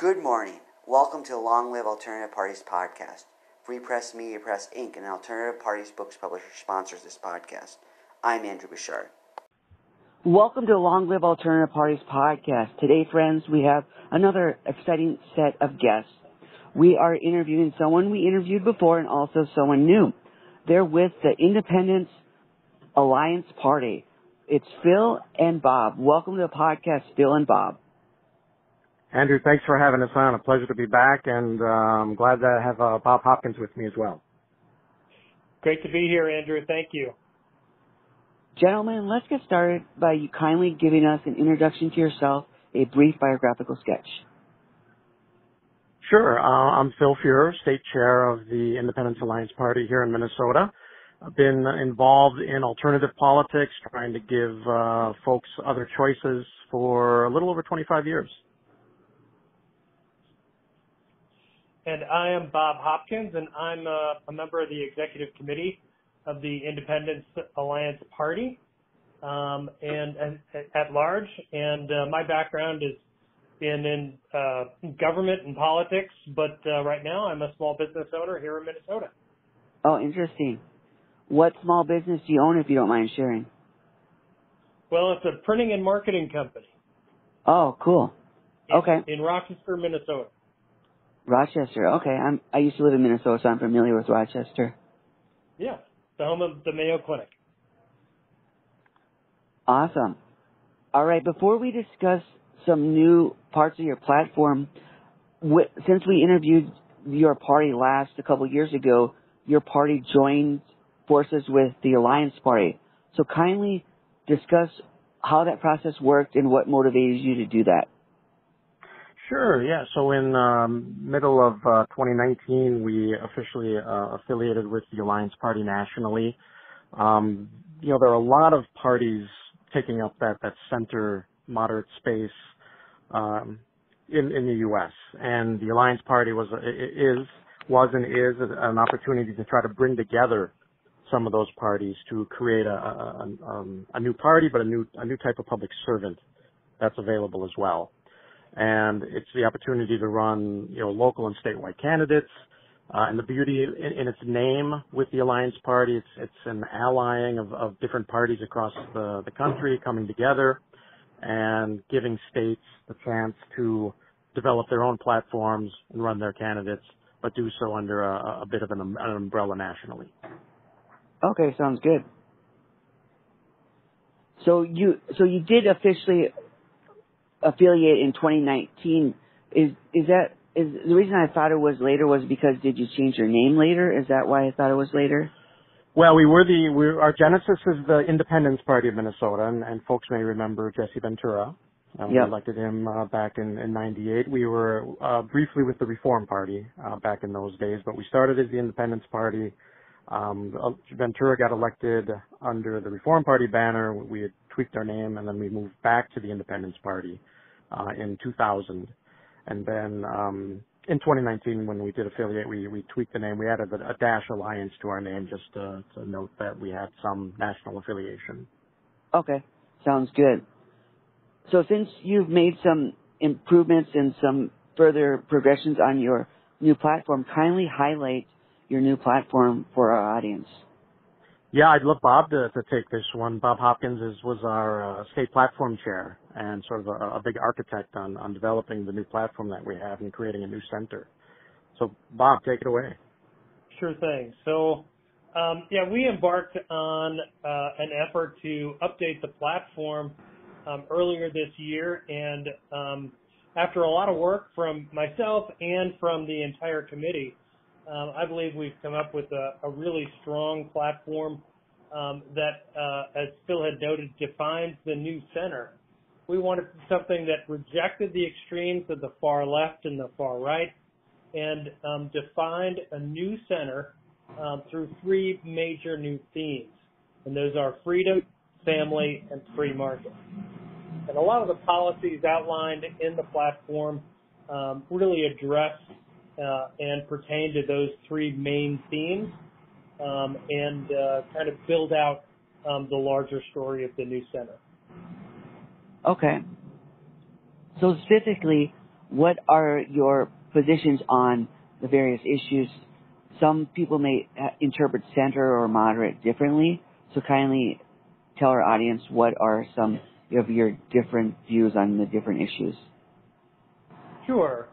Good morning. Welcome to the Long Live Alternative Parties podcast. Free Press Media Press Inc., an alternative parties books publisher, sponsors this podcast. I'm Andrew Bouchard. Welcome to the Long Live Alternative Parties podcast. Today, friends, we have another exciting set of guests. We are interviewing someone we interviewed before and also someone new. They're with the Independence Alliance Party. It's Phil and Bob. Welcome to the podcast, Phil and Bob. Andrew, thanks for having us on. A pleasure to be back, and I'm glad to have Bob Hopkins with me as well. Great to be here, Andrew. Thank you. Gentlemen, let's get started by you kindly giving us an introduction to yourself, a brief biographical sketch. Sure. I'm Phil Fuehrer, State Chair of the Independence Alliance Party here in Minnesota. I've been involved in alternative politics, trying to give folks other choices for a little over 25 years. And I am Bob Hopkins, and I'm a member of the executive committee of the Independence Alliance Party, and at large. And my background has been in government and politics, but right now I'm a small business owner here in Minnesota. Oh, interesting. What small business do you own, if you don't mind sharing? Well, it's a printing and marketing company. Oh, cool. Okay. In Rochester, Minnesota. Rochester. Okay. I used to live in Minnesota, so I'm familiar with Rochester. Yeah, the home of the Mayo Clinic. Awesome. All right. Before we discuss some new parts of your platform, since we interviewed your party last a couple of years ago, your party joined forces with the Alliance Party. So kindly discuss how that process worked and what motivated you to do that. Sure, yeah. So in middle of 2019, we officially affiliated with the Alliance Party nationally. There are a lot of parties taking up that center moderate space in the U.S. And the Alliance Party was and is an opportunity to try to bring together some of those parties to create a new party, but a new type of public servant that's available as well. And it's the opportunity to run, local and statewide candidates. And the beauty in its name with the Alliance Party, it's an allying of different parties across the country coming together and giving states the chance to develop their own platforms and run their candidates, but do so under a bit of an umbrella nationally. Okay, sounds good. So you did officially affiliate in 2019. Is the reason I thought it was later was because did you change your name later? Is that why I thought it was later? Well, our genesis is the Independence Party of Minnesota, and folks may remember Jesse Ventura. We elected him back in 98. We were briefly with the Reform Party back in those days, but we started as the Independence Party. Ventura got elected under the Reform Party banner. We had tweaked our name, and then we moved back to the Independence Party in 2000. And then in 2019, when we did affiliate, we tweaked the name. We added a dash alliance to our name just to note that we had some national affiliation. Okay, sounds good. So since you've made some improvements and some further progressions on your new platform, kindly highlight your new platform for our audience. Yeah, I'd love Bob to take this one. Bob Hopkins was our state platform chair and sort of a big architect on developing the new platform that we have and creating a new center. So, Bob, take it away. Sure thing. So, we embarked on an effort to update the platform earlier this year, and after a lot of work from myself and from the entire committee, I believe we've come up with a really strong platform that, as Phil had noted, defines the new center. We wanted something that rejected the extremes of the far left and the far right and defined a new center through three major new themes. And those are freedom, family, and free market. And a lot of the policies outlined in the platform really address and pertain to those three main themes and kind of build out the larger story of the new center. Okay. So specifically, what are your positions on the various issues? Some people may interpret center or moderate differently, so kindly tell our audience what are some of your different views on the different issues. Sure.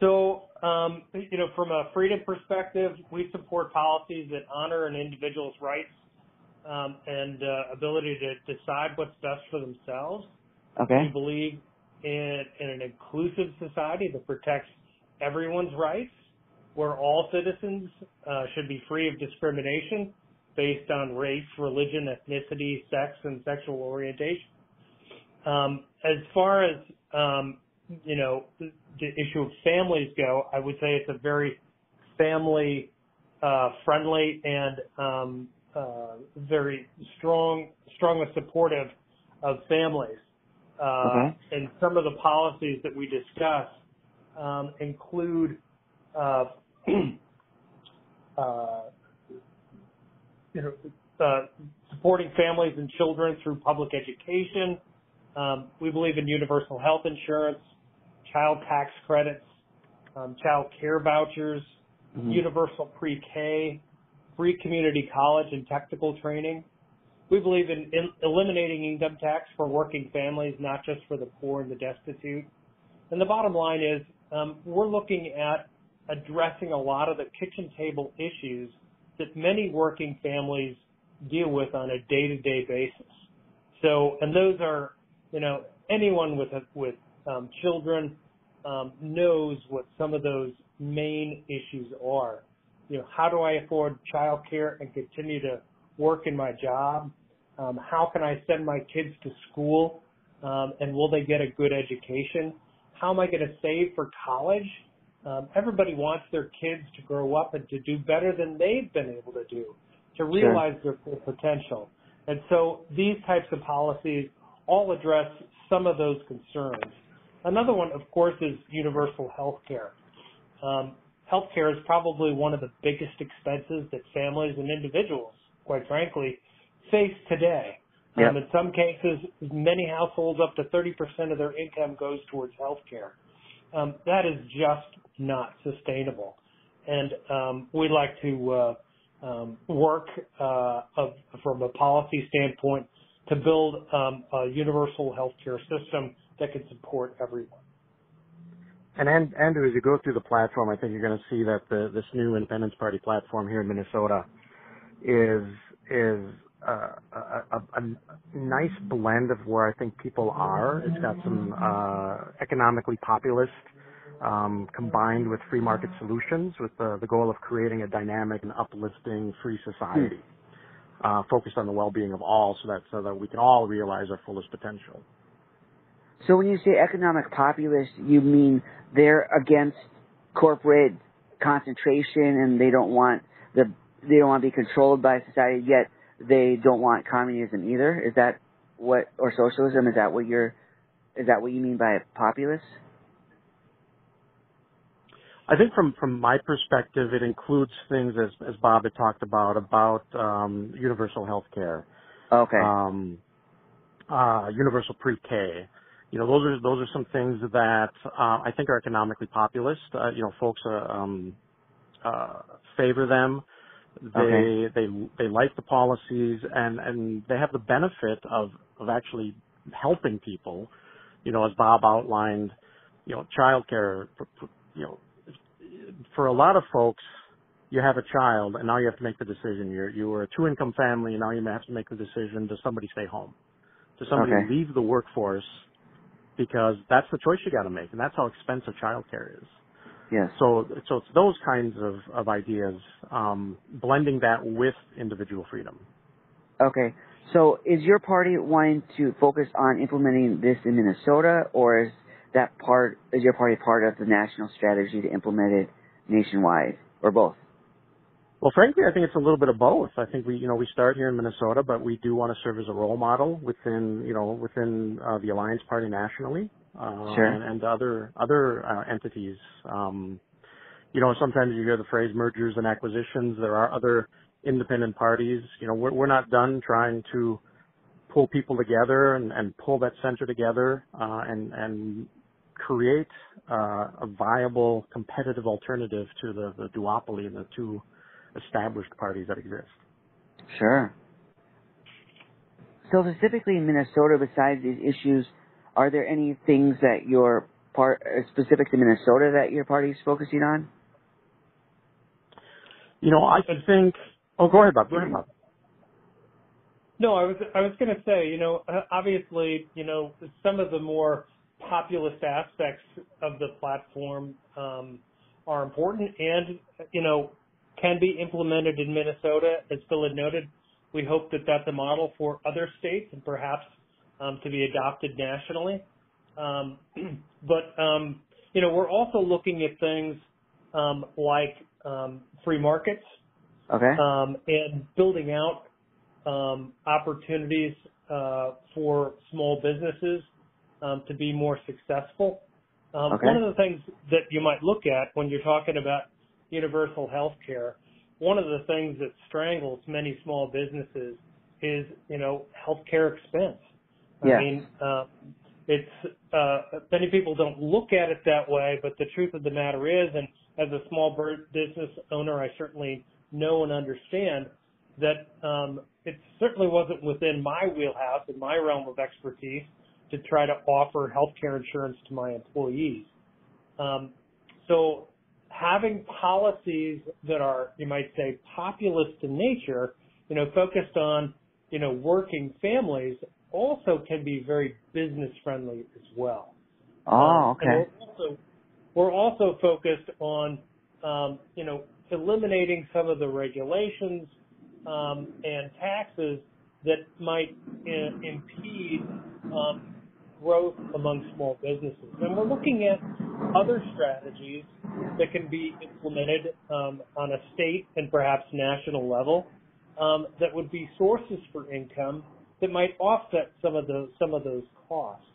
So, from a freedom perspective, we support policies that honor an individual's rights and ability to decide what's best for themselves. Okay. We believe in an inclusive society that protects everyone's rights, where all citizens should be free of discrimination based on race, religion, ethnicity, sex, and sexual orientation. As far as the issue of families go, I would say it's a very family friendly and very strongly supportive of families. And some of the policies that we discuss include supporting families and children through public education. We believe in universal health insurance, child tax credits, child care vouchers, universal pre-K, free community college and technical training. We believe in eliminating income tax for working families, not just for the poor and the destitute. And the bottom line is we're looking at addressing a lot of the kitchen table issues that many working families deal with on a day-to-day basis. So, and those are, anyone with children knows what some of those main issues are. How do I afford child care and continue to work in my job? How can I send my kids to school? And will they get a good education? How am I going to save for college? Everybody wants their kids to grow up and to do better than they've been able to do, to realize their full potential. And so these types of policies all address some of those concerns. Another one, of course, is universal health care. Health care is probably one of the biggest expenses that families and individuals, quite frankly, face today. In some cases, many households, up to 30% of their income goes towards health care. That is just not sustainable. And we like to work from a policy standpoint to build a universal health care system that can support everyone. And Andrew, as you go through the platform, I think you're going to see that this new Independence Party platform here in Minnesota is a nice blend of where I think people are. It's got some economically populist combined with free market solutions, with the goal of creating a dynamic and uplifting free society focused on the well-being of all, so that we can all realize our fullest potential. So when you say economic populist, you mean they're against corporate concentration and they don't want to be controlled by society, yet they don't want communism either? Is that what, or socialism? Is that what you mean by populist? I think from my perspective, it includes things as Bob had talked about universal health care. Okay. Universal pre-K. Those are some things that I think are economically populist. Folks favor them. They like the policies, and they have the benefit of actually helping people. As Bob outlined, child care. For a lot of folks, you have a child, and now you have to make the decision. You were a two-income family, and now you have to make the decision: does somebody stay home? Does somebody leave the workforce? Because that's the choice you got to make, and that's how expensive childcare is. Yes. So it's those kinds of ideas, blending that with individual freedom. Okay. So is your party wanting to focus on implementing this in Minnesota, or is your party part of the national strategy to implement it nationwide, or both? Well, frankly, I think it's a little bit of both. I think we start here in Minnesota, but we do want to serve as a role model within the Alliance Party nationally, and other entities. Sometimes you hear the phrase mergers and acquisitions. There are other independent parties. We're not done trying to pull people together and pull that center together, and create a viable, competitive alternative to the duopoly and the two established parties that exist. Sure. So specifically in Minnesota, besides these issues, are there any things that your specific to Minnesota that your party is focusing on? I think. Oh, go ahead, Bob. No, I was going to say, obviously, some of the more populist aspects of the platform are important and, can be implemented in Minnesota. As Phil had noted, we hope that that's a model for other states and perhaps to be adopted nationally. But we're also looking at things like free markets, okay, and building out opportunities for small businesses to be more successful. okay. One of the things that you might look at when you're talking about universal health care, one of the things that strangles many small businesses is, healthcare expense. Yes. I mean, many people don't look at it that way, but the truth of the matter is, and as a small business owner, I certainly know and understand that it certainly wasn't within my wheelhouse and my realm of expertise to try to offer healthcare insurance to my employees. So having policies that are, you might say, populist in nature, focused on, working families also can be very business friendly as well. Oh, okay. And we're also focused on, eliminating some of the regulations and taxes that might impede growth among small businesses. And we're looking at other strategies that can be implemented on a state and perhaps national level that would be sources for income that might offset some of those costs.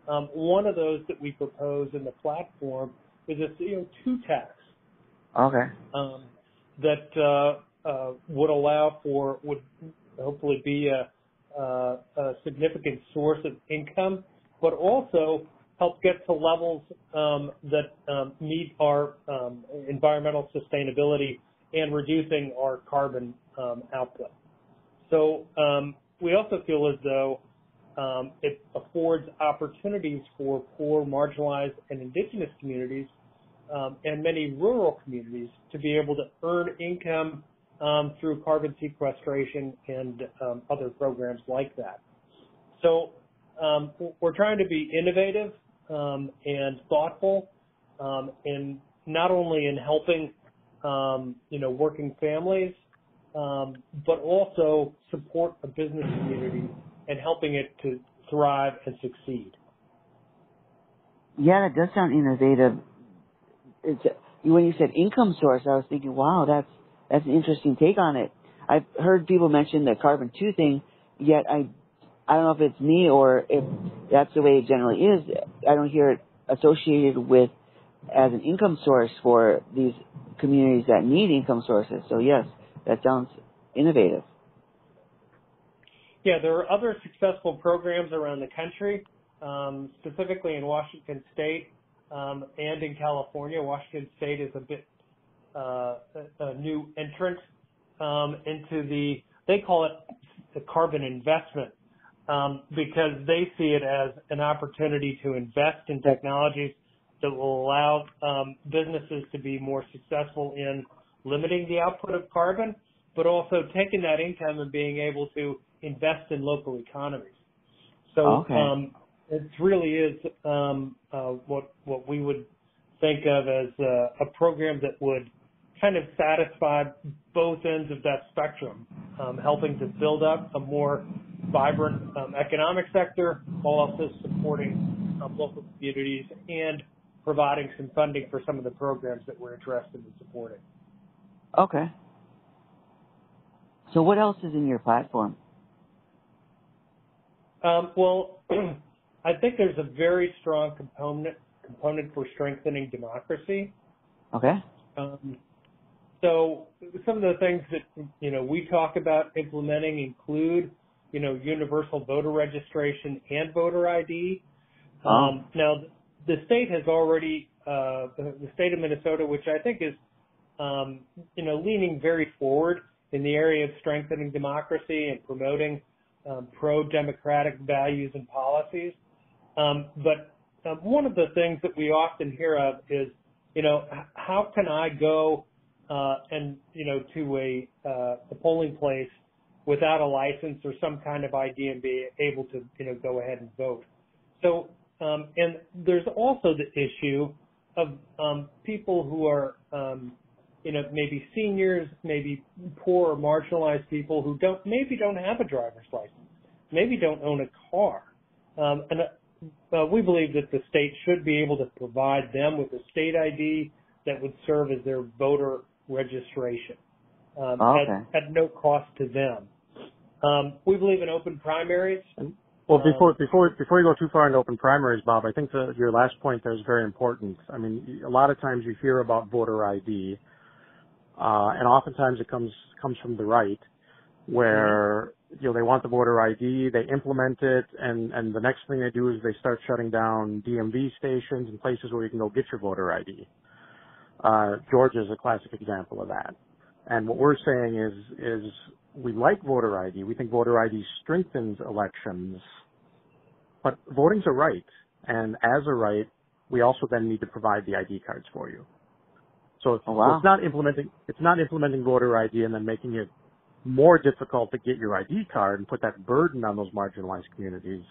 One of those that we propose in the platform is a CO2 tax. Okay. That would hopefully be a significant source of income, but also help get to levels that meet our environmental sustainability and reducing our carbon output. So we also feel as though it affords opportunities for poor, marginalized, and indigenous communities and many rural communities to be able to earn income through carbon sequestration and other programs like that. So we're trying to be innovative and thoughtful, in not only in helping working families, but also support a business community and helping it to thrive and succeed. Yeah, that does sound innovative. When you said income source, I was thinking, wow, that's an interesting take on it. I've heard people mention the carbon 2 thing, yet I don't know if it's me or if that's the way it generally is. I don't hear it associated with as an income source for these communities that need income sources. So yes, that sounds innovative. Yeah, there are other successful programs around the country, specifically in Washington State and in California. Washington State is a bit a new entrant into they call it the carbon investment because they see it as an opportunity to invest in technologies that will allow businesses to be more successful in limiting the output of carbon, but also taking that income and being able to invest in local economies. So it really is what we would think of as a program that would kind of satisfy both ends of that spectrum, helping to build up a more vibrant economic sector while also supporting local communities and providing some funding for some of the programs that we're interested in supporting. Okay. So what else is in your platform? Well, I think there's a very strong component for strengthening democracy. Okay. So some of the things that, we talk about implementing include, universal voter registration and voter ID. Now, the state has already, the state of Minnesota, which I think is, leaning very forward in the area of strengthening democracy and promoting pro-democratic values and policies. But one of the things that we often hear of is, how can I go to a polling place without a license or some kind of ID and be able to, go ahead and vote. So, and there's also the issue of people who are, maybe seniors, maybe poor or marginalized people who maybe don't have a driver's license, maybe don't own a car. We believe that the state should be able to provide them with a state ID that would serve as their voter registration at no cost to them. We believe in open primaries. Well, before you go too far into open primaries, Bob, I think your last point there is very important. I mean, a lot of times you hear about voter ID, and oftentimes it comes from the right, where they want the voter ID, they implement it, and the next thing they do is they start shutting down DMV stations and places where you can go get your voter ID. Georgia is a classic example of that. And what we're saying is we like voter ID. We think voter ID strengthens elections, but voting's a right, and as a right, we also then need to provide the ID cards for you. So it's not implementing voter ID and then making it more difficult to get your ID card and put that burden on those marginalized communities.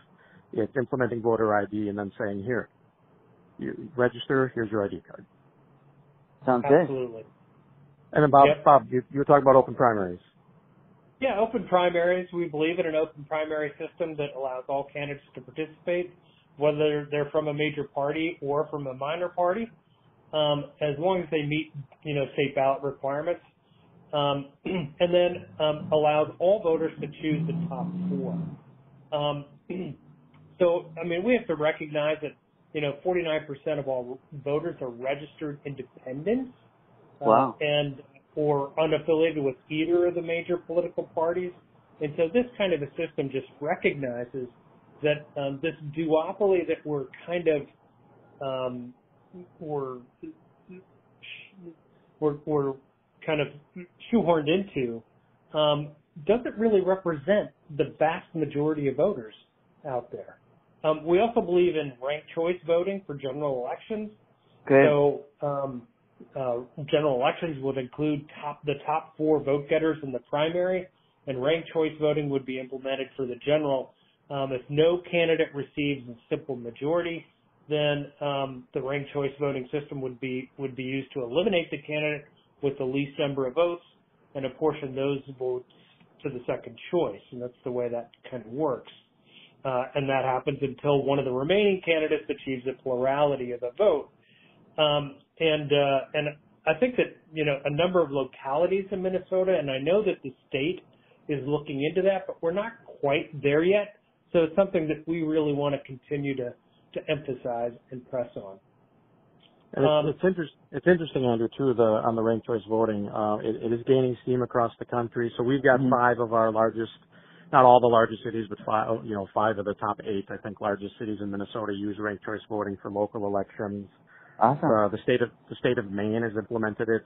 It's implementing voter ID and then saying, here, you register, here's your ID card. Sounds good. Absolutely. And then Bob, you were talking about open primaries. Yeah, open primaries. We believe in an open primary system that allows all candidates to participate, whether they're from a major party or from a minor party, as long as they meet, state ballot requirements, and then allows all voters to choose the top four. So, we have to recognize that, 49% of all voters are registered independents. Wow. Or unaffiliated with either of the major political parties. And so this kind of a system just recognizes that this duopoly that we're kind of we're kind of shoehorned into doesn't really represent the vast majority of voters out there. We also believe in ranked choice voting for general elections. Good. So general elections would include the top four vote getters in the primary, and ranked choice voting would be implemented for the general. If no candidate receives a simple majority, then the ranked choice voting system would be used to eliminate the candidate with the least number of votes and apportion those votes to the second choice, and that's the way that kind of works. And that happens until one of the remaining candidates achieves a plurality of the vote. And I think that, a number of localities in Minnesota, and I know that the state is looking into that, but we're not quite there yet. So it's something that we really want to continue to emphasize and press on. And it's interesting, Andrew, too, on the ranked choice voting. It is gaining steam across the country. So we've got five of our largest, not all the largest cities, but five of the top 8, I think, largest cities in Minnesota use ranked choice voting for local elections. Awesome. The state of Maine has implemented it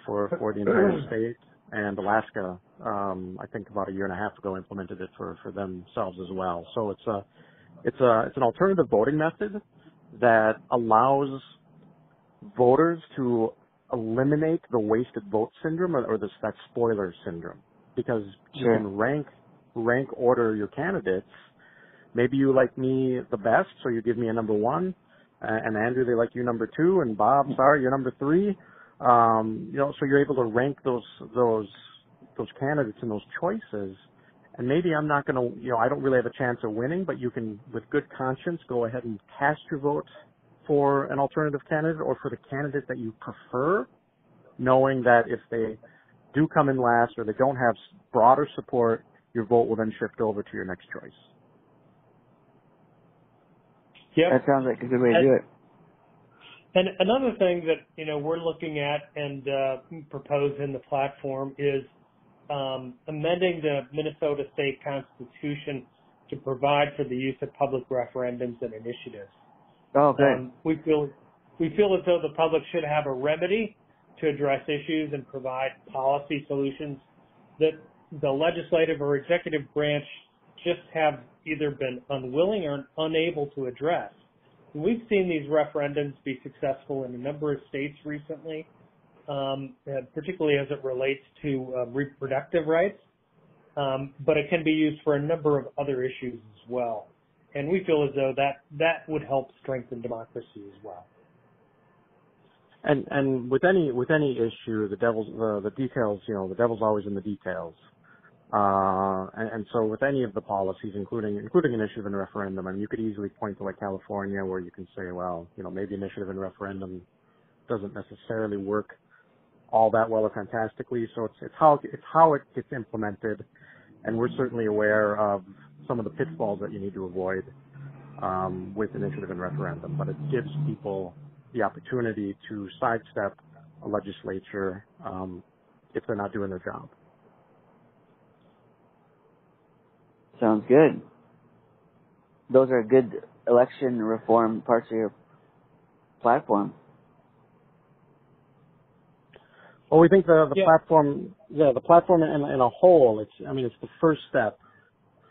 for the entire state, and Alaska, I think about a year and a half ago, implemented it for themselves as well. So it's an alternative voting method that allows voters to eliminate the wasted vote syndrome or that spoiler syndrome, because you can rank order your candidates. Maybe you like me the best, so you give me a number 1. And Andrew, they like you number 2, and Bob, sorry, you're number 3. So you're able to rank those candidates and those choices. And maybe I'm not going to, I don't really have a chance of winning, but you can, with good conscience, go ahead and cast your vote for an alternative candidate or for the candidate that you prefer, knowing that if they do come in last or they don't have broader support, your vote will then shift over to your next choice. Yep. That sounds like a good way to do it. And another thing that, we're looking at and propose in the platform is amending the Minnesota State Constitution to provide for the use of public referendums and initiatives. Oh, good. We feel as though the public should have a remedy to address issues and provide policy solutions that the legislative or executive branch just have either been unwilling or unable to address. And we've seen these referendums be successful in a number of states recently, particularly as it relates to reproductive rights, but it can be used for a number of other issues as well. And we feel as though that would help strengthen democracy as well. And with any issue, the details, the devil's always in the details. And so with any of the policies, including initiative and referendum, I mean, you could easily point to like California, where you can say, well, maybe initiative and referendum doesn't necessarily work all that well or fantastically. So it's how it gets implemented, and we're certainly aware of some of the pitfalls that you need to avoid with initiative and referendum. But it gives people the opportunity to sidestep a legislature if they're not doing their job. Sounds good. Those are good election reform parts of your platform. Well, we think the platform, the platform in a whole, it's the first step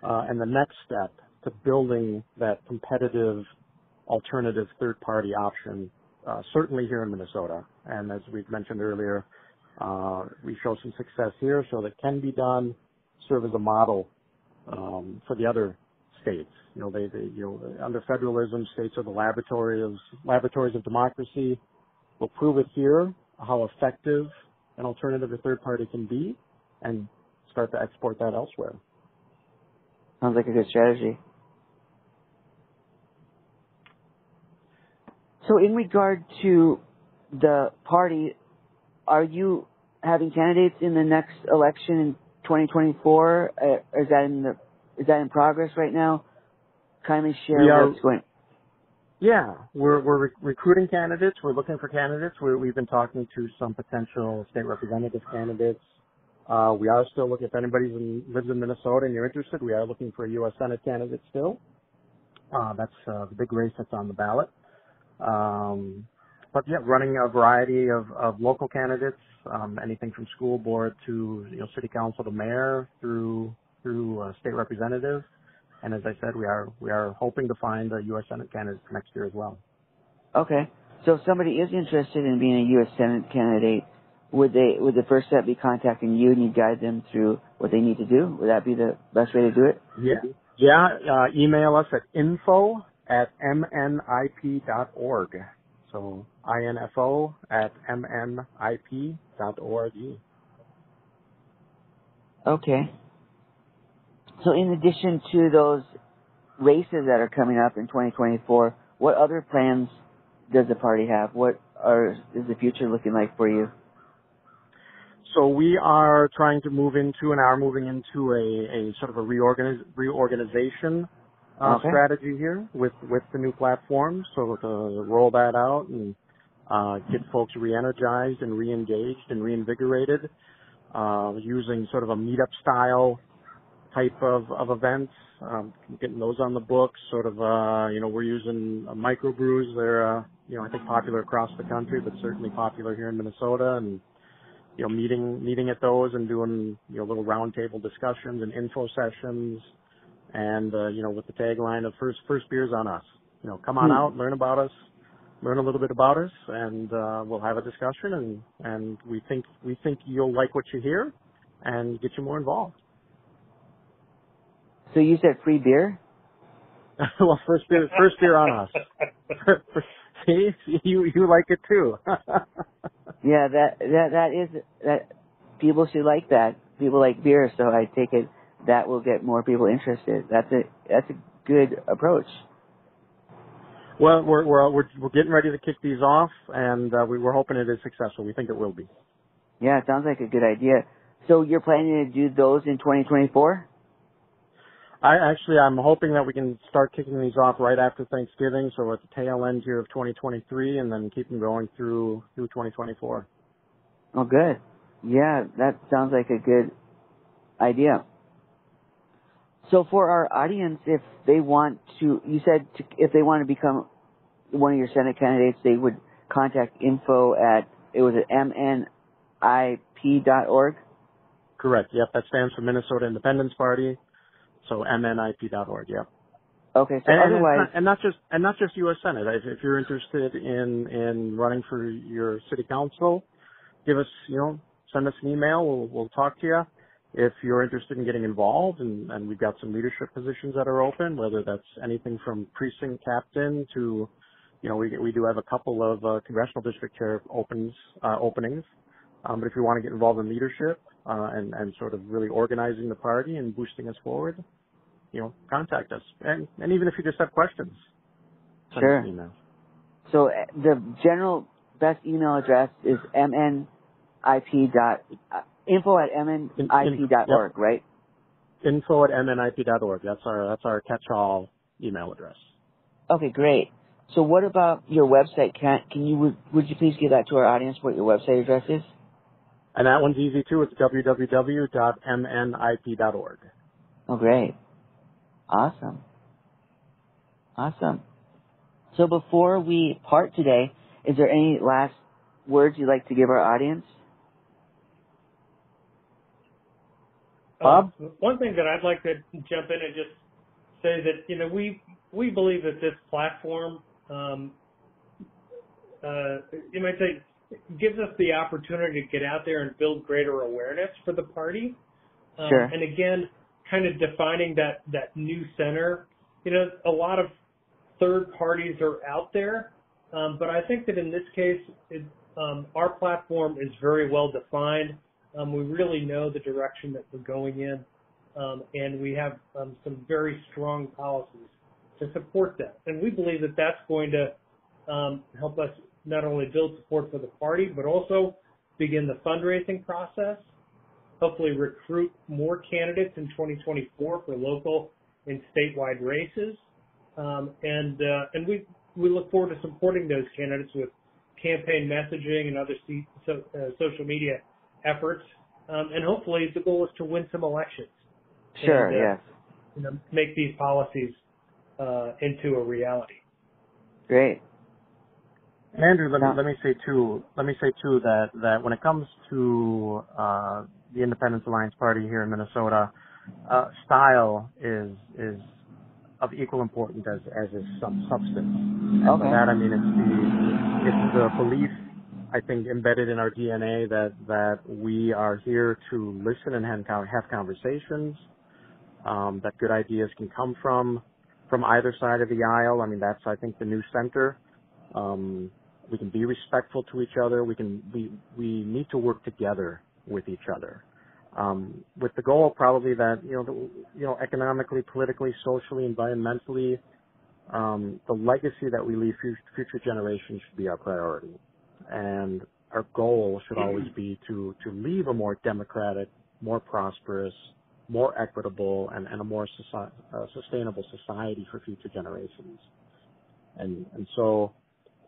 and the next step to building that competitive alternative third-party option, certainly here in Minnesota. And as we've mentioned earlier, we show some success here, so that can be done, serve as a model for the other states. Under federalism, states are the laboratories of democracy. We'll prove it here, how effective an alternative to third party can be, and start to export that elsewhere. Sounds like a good strategy. So in regard to the party, are you having candidates in the next election in 2024? Is that in progress right now? Kindly share what's going. Yeah, we're recruiting candidates. We're looking for candidates. We've been talking to some potential state representative candidates. We are still looking, if anybody lives in Minnesota and you're interested, we are looking for a U.S. Senate candidate still. That's the big race that's on the ballot. But yeah, running a variety of local candidates, anything from school board to city council to mayor through state representative. And as I said, we are hoping to find a U.S. Senate candidate next year as well. Okay. So if somebody is interested in being a U.S. Senate candidate, would the first step be contacting you and you guide them through what they need to do? Would that be the best way to do it? Yeah. Email us at info@mnip.org. So info@mnip.org. Okay. So in addition to those races that are coming up in 2024, what other plans does the party have? Is the future looking like for you? So we are trying to moving into a sort of a reorganization strategy here with the new platform. So to roll that out and get folks re-energized and re-engaged and reinvigorated, using sort of a meetup style type of events, getting those on the books, sort of, we're using microbrews. They're, I think popular across the country, but certainly popular here in Minnesota, and, meeting at those and doing, little roundtable discussions and info sessions, and, with the tagline of first beer's on us. Come on out, learn about us, learn a little bit about us, and, we'll have a discussion, and we think you'll like what you hear and get you more involved. So you said free beer? Well, first beer on us. See, you like it too. Yeah, that people should like that. People like beer, so I take it that will get more people interested. That's a good approach. Well, we're getting ready to kick these off, and we're hoping it is successful. We think it will be. Yeah, it sounds like a good idea. So you're planning to do those in 2024? I'm hoping that we can start kicking these off right after Thanksgiving, so we're at the tail end here of 2023, and then keep them going through 2024. Oh, good. Yeah, that sounds like a good idea. So for our audience, if they want to, if they want to become one of your Senate candidates, they would contact info at, it was at mnip.org? Correct. Yep, that stands for Minnesota Independence Party. So mnip.org. Yep. Okay, so otherwise, not just U.S. Senate. If you're interested in running for your city council, give us, send us an email. We'll talk to you. If you're interested in getting involved, and we've got some leadership positions that are open, whether that's anything from precinct captain to, we do have a couple of congressional district chair openings. But if you want to get involved in leadership and sort of really organizing the party and boosting us forward, contact us. And even if you just have questions, send us an email. So the general best email address is info@mnip.org, right? Info@mnip.org. That's our catch-all email address. Okay, great. So what about your website? Would you please give that to our audience, what your website address is? And that one's easy too. It's www.mnip.org. Oh, great. Awesome. So before we part today, is there any last words you'd like to give our audience? Bob? One thing that I'd like to jump in and just say that, we believe that this platform, you might say, gives us the opportunity to get out there and build greater awareness for the party. Sure. And again, kind of defining that new center. A lot of third parties are out there, but I think that in this case, our platform is very well defined. We really know the direction that we're going in, and we have some very strong policies to support that. And we believe that that's going to help us not only build support for the party, but also begin the fundraising process, hopefully recruit more candidates in 2024 for local and statewide races. And we look forward to supporting those candidates with campaign messaging and other social media efforts. And hopefully the goal is to win some elections. Sure, and, yes. Make these policies into a reality. Great. Andrew, let me say too that when it comes to the Independence Alliance Party here in Minnesota, style is of equal importance as is some substance. And okay. by that I mean it's the belief, I think, embedded in our DNA that we are here to listen and have conversations, that good ideas can come from either side of the aisle. I mean, that's, I think, the new center. We can be respectful to each other. We need to work together with each other, with the goal probably that economically, politically, socially, environmentally, the legacy that we leave future generations should be our priority, and our goal should always be to leave a more democratic, more prosperous, more equitable, and a more sustainable society for future generations. And so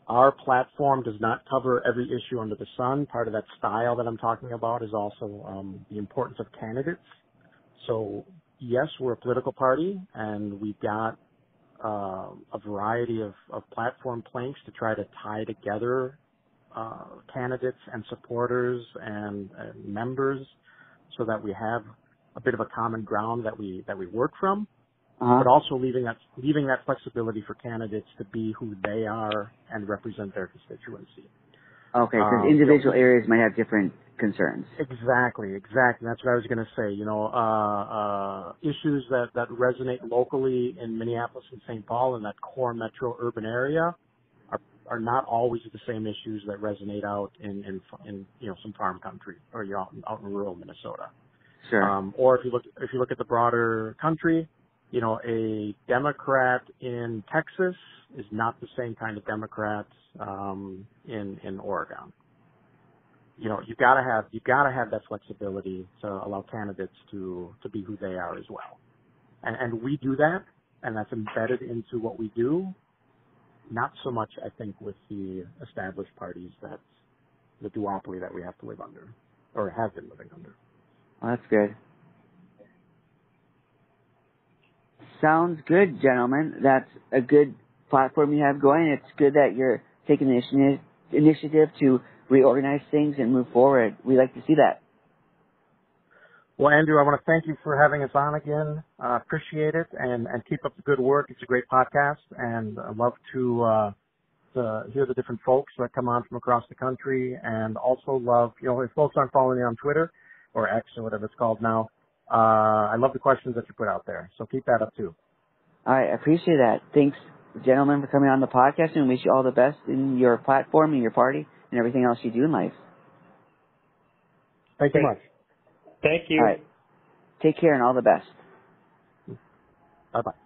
our platform does not cover every issue under the sun. Part of that style that I'm talking about is also the importance of candidates. So yes, we're a political party, and we've got a variety of platform planks to try to tie together candidates and supporters and members so that we have a bit of a common ground that we work from. But also leaving that flexibility for candidates to be who they are and represent their constituency. Okay, because individual areas might have different concerns. Exactly. That's what I was going to say. Issues that resonate locally in Minneapolis and St. Paul in that core metro urban area are not always the same issues that resonate out in some farm country or out in rural Minnesota. Sure. Or if you look at the broader country, a Democrat in Texas is not the same kind of Democrat in Oregon. You've got to have that flexibility to allow candidates to be who they are as well. And we do that, and that's embedded into what we do. Not so much, I think, with the established parties, that's the duopoly that we have to live under, or have been living under. Well, that's good. Sounds good, gentlemen. That's a good platform you have going. It's good that you're taking the initiative to reorganize things and move forward. We like to see that. Well, Andrew, I want to thank you for having us on again. Appreciate it, and keep up the good work. It's a great podcast, and I love to hear the different folks that come on from across the country, and also love, if folks aren't following you on Twitter or X or whatever it's called now, I love the questions that you put out there. So keep that up too. All right, I appreciate that. Thanks, gentlemen, for coming on the podcast, and wish you all the best in your platform and your party and everything else you do in life. Thank you much. Thank you. All right. Take care and all the best. Bye-bye.